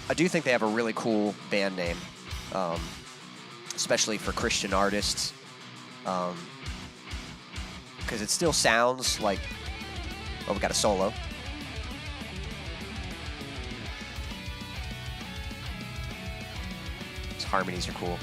I do think they have a really cool band name, especially for Christian artists, because it still sounds like, oh, we got a solo. harmonies are cool.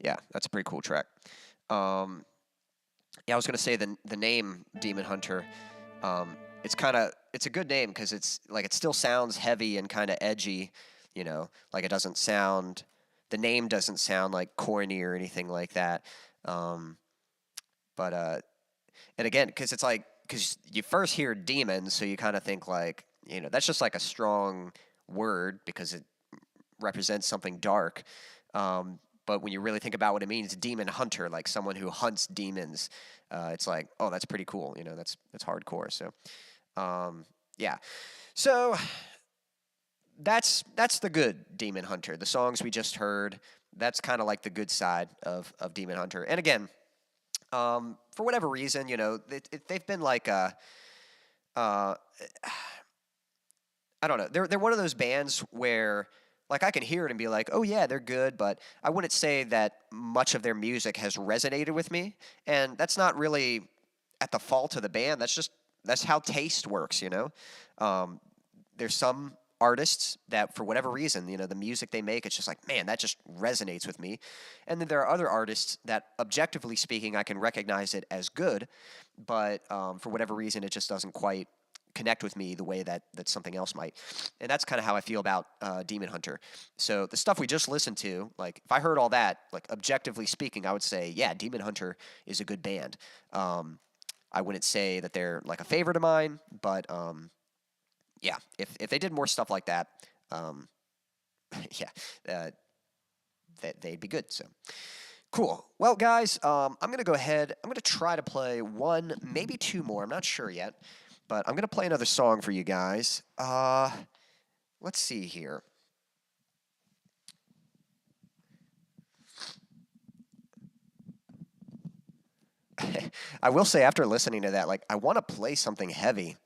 Yeah, that's a pretty cool track. Yeah, I was gonna say the name Demon Hunter. It's a good name because it's like it still sounds heavy and kind of edgy, you know. Like it doesn't sound, the name doesn't sound like corny or anything like that. But and again, because it's like because you first hear demon, so you kind of think like, you know, that's just like a strong word because it represents something dark. But when you really think about what it means, demon hunter, like someone who hunts demons, it's like, oh, that's pretty cool. You know, that's hardcore. So, yeah. So that's the good demon hunter. The songs we just heard, that's kind of like the good side of demon hunter. And again, for whatever reason, you know, they've been like I don't know. They're one of those bands where, like, I can hear it and be like, oh, yeah, they're good, but I wouldn't say that much of their music has resonated with me. And that's not really at the fault of the band. That's how taste works, you know? There's some artists that, for whatever reason, you know, the music they make, it's just like, man, that just resonates with me. And then there are other artists that, objectively speaking, I can recognize it as good, but for whatever reason, it just doesn't quite connect with me the way that something else might. And that's kind of how I feel about Demon Hunter. So the stuff we just listened to, like if I heard all that, like objectively speaking, I would say, yeah, Demon Hunter is a good band. I wouldn't say that they're like a favorite of mine, but yeah, if they did more stuff like that, yeah, they'd be good. So cool. Well, guys, I'm going to go ahead. I'm going to try to play one, maybe two more. I'm not sure yet. But I'm going to play another song for you guys. Let's see here. I will say, after listening to that, like, I want to play something heavy.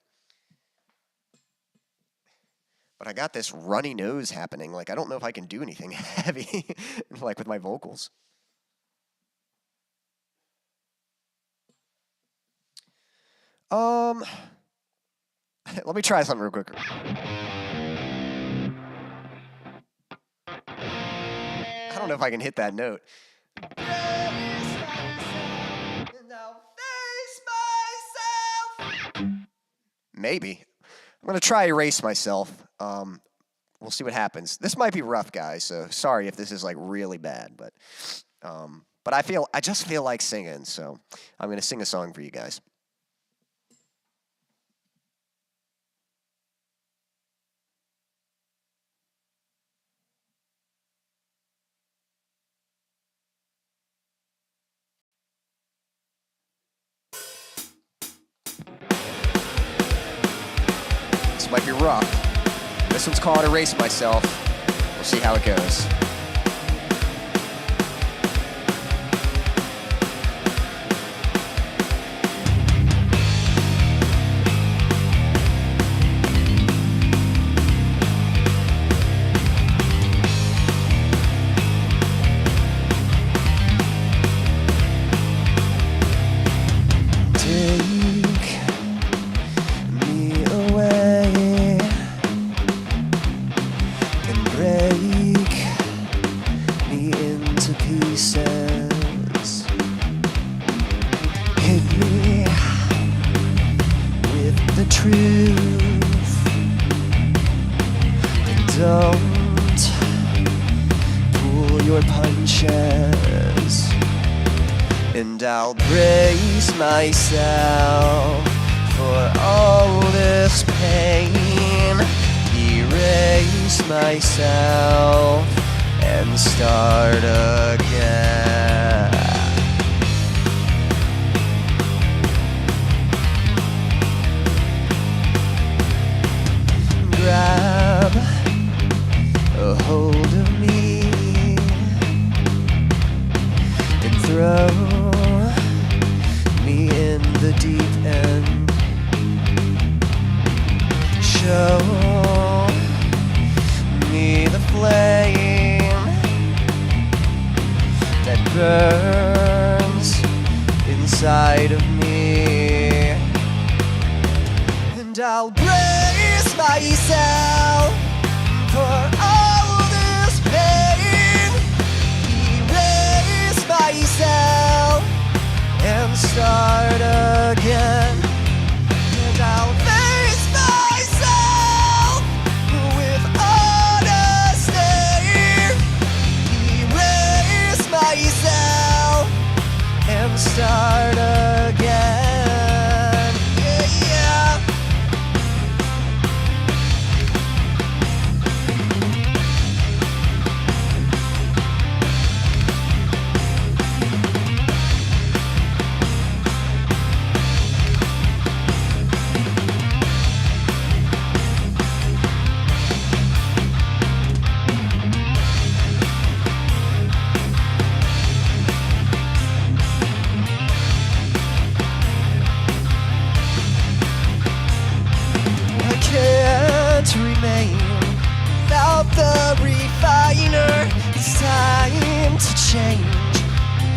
But I got this runny nose happening. Like, I don't know if I can do anything heavy, like, with my vocals. Let me try something real quick. I don't know if I can hit that note. Maybe. I'm going to try erase myself. We'll see what happens. This might be rough, guys, so sorry if this is like really bad, but I just feel like singing, so I'm going to sing a song for you guys. Might be rough. This one's called Erase Myself. We'll see how it goes. I'll brace myself for all this pain, erase myself and start again. grab a hold of me and throw me in the deep end. Show me the flame that burns inside of me, and I'll brace myself for all this pain, erase myself and start again, and I'll face myself with honesty, erase myself and start again. Yeah. I can't remain without the refiner. It's time to change.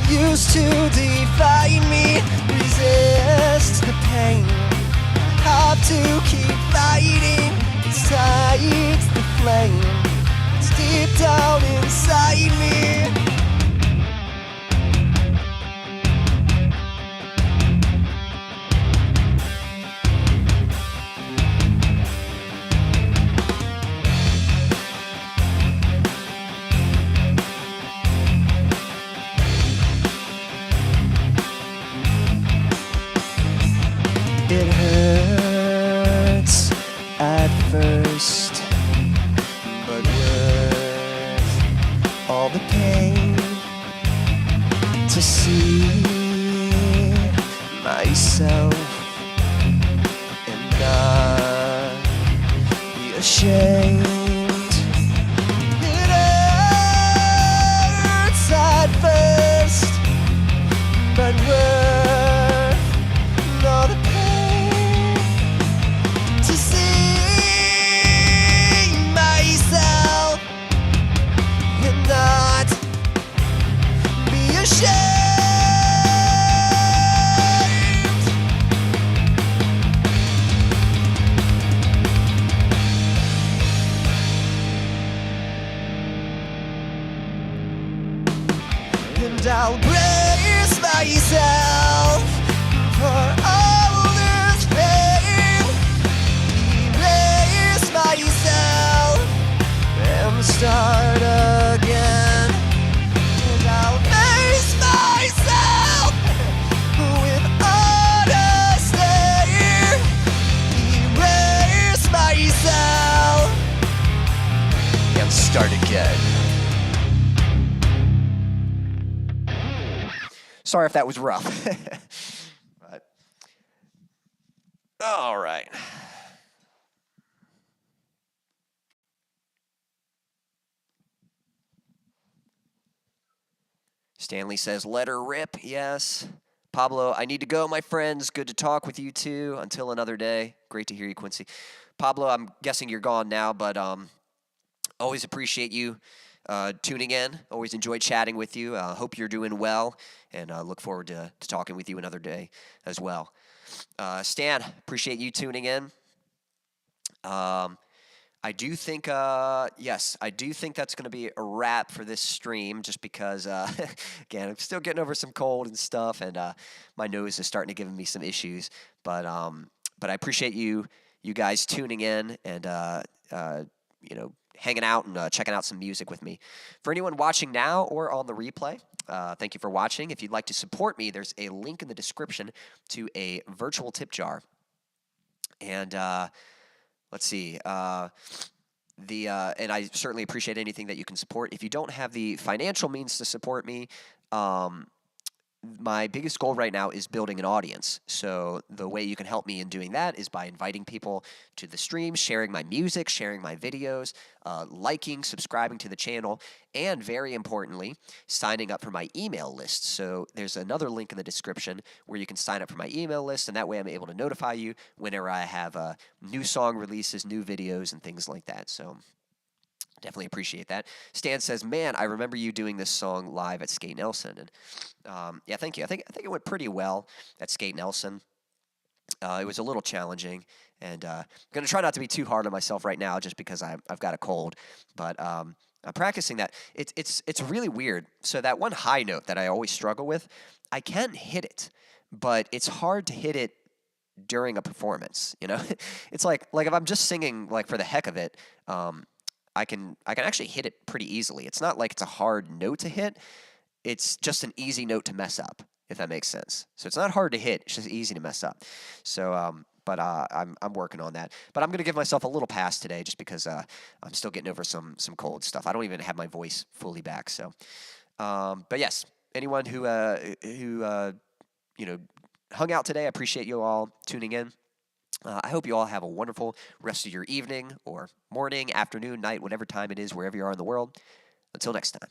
Used to define me. Resist the pain. Have to keep fighting. It's tight, the flame. It's deep down inside me. It hurts at first, but worth all the pain to see myself and not be ashamed. It hurts at first, but worth all the pain to see myself and not be ashamed. And I'll brace myself for all this pain, erase myself and start again, and I'll face myself with honesty, erase myself and start again. Sorry if that was rough. But, all right. Stanley says, let her rip. Yes. Pablo, I need to go, my friends. Good to talk with you too. Until another day. Great to hear you, Quincy. Pablo, I'm guessing you're gone now, but always appreciate you tuning in. Always enjoy chatting with you. Hope you're doing well, and look forward to talking with you another day as well. Stan, appreciate you tuning in. I do think, yes, I do think that's going to be a wrap for this stream, just because, again, I'm still getting over some cold and stuff, and my nose is starting to give me some issues. But I appreciate you guys tuning in and hanging out and checking out some music with me. For anyone watching now or on the replay, thank you for watching. If you'd like to support me, there's a link in the description to a virtual tip jar. And let's see. And I certainly appreciate anything that you can support. If you don't have the financial means to support me, my biggest goal right now is building an audience. So the way you can help me in doing that is by inviting people to the stream, sharing my music, sharing my videos, liking, subscribing to the channel, and very importantly, signing up for my email list. So there's another link in the description where you can sign up for my email list, and that way I'm able to notify you whenever I have new song releases, new videos, and things like that. So definitely appreciate that. Stan says, "Man, I remember you doing this song live at Skate Nelson." And yeah, thank you. I think it went pretty well at Skate Nelson. It was a little challenging, and I'm gonna try not to be too hard on myself right now, just because I've got a cold. But I'm practicing that. It's really weird. So that one high note that I always struggle with, I can hit it, but it's hard to hit it during a performance. You know, it's like if I'm just singing like for the heck of it. I can actually hit it pretty easily. It's not like it's a hard note to hit. It's just an easy note to mess up, if that makes sense. So it's not hard to hit. It's just easy to mess up. So, but I'm working on that. But I'm gonna give myself a little pass today, just because I'm still getting over some cold stuff. I don't even have my voice fully back. So, but yes, anyone who you know hung out today, I appreciate you all tuning in. I hope you all have a wonderful rest of your evening or morning, afternoon, night, whatever time it is, wherever you are in the world. Until next time.